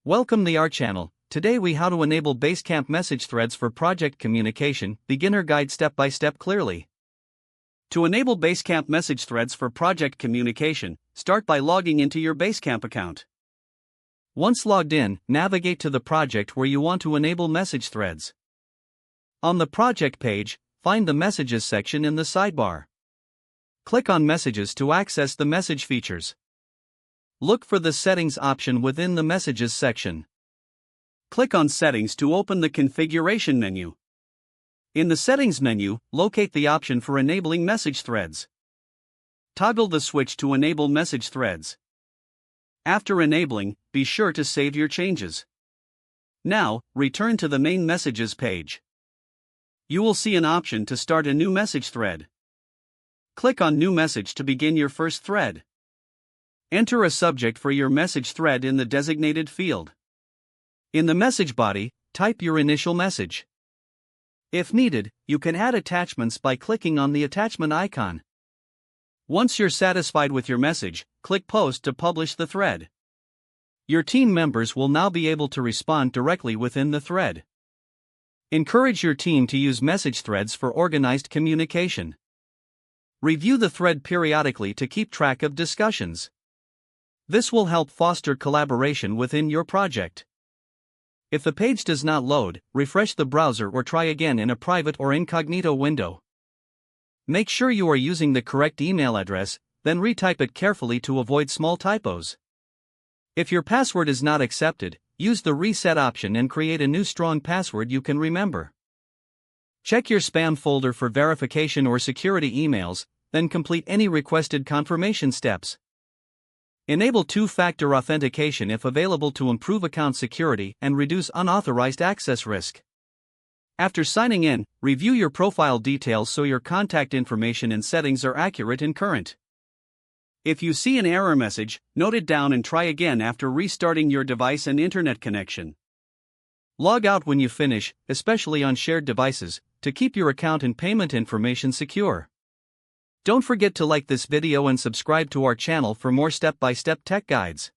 Welcome to our channel. Today we how to enable Basecamp message threads for project communication, beginner guide step by step clearly. To enable Basecamp message threads for project communication, start by logging into your Basecamp account. Once logged in, navigate to the project where you want to enable message threads. On the project page, find the Messages section in the sidebar. Click on Messages to access the message features. Look for the Settings option within the Messages section. Click on Settings to open the Configuration menu. In the Settings menu, locate the option for enabling message threads. Toggle the switch to enable message threads. After enabling, be sure to save your changes. Now, return to the main Messages page. You will see an option to start a new message thread. Click on New Message to begin your first thread. Enter a subject for your message thread in the designated field. In the message body, type your initial message. If needed, you can add attachments by clicking on the attachment icon. Once you're satisfied with your message, click Post to publish the thread. Your team members will now be able to respond directly within the thread. Encourage your team to use message threads for organized communication. Review the thread periodically to keep track of discussions. This will help foster collaboration within your project. If the page does not load, refresh the browser or try again in a private or incognito window. Make sure you are using the correct email address, then retype it carefully to avoid small typos. If your password is not accepted, use the reset option and create a new strong password you can remember. Check your spam folder for verification or security emails, then complete any requested confirmation steps. Enable two-factor authentication if available to improve account security and reduce unauthorized access risk. After signing in, review your profile details so your contact information and settings are accurate and current. If you see an error message, note it down and try again after restarting your device and internet connection. Log out when you finish, especially on shared devices, to keep your account and payment information secure. Don't forget to like this video and subscribe to our channel for more step-by-step tech guides.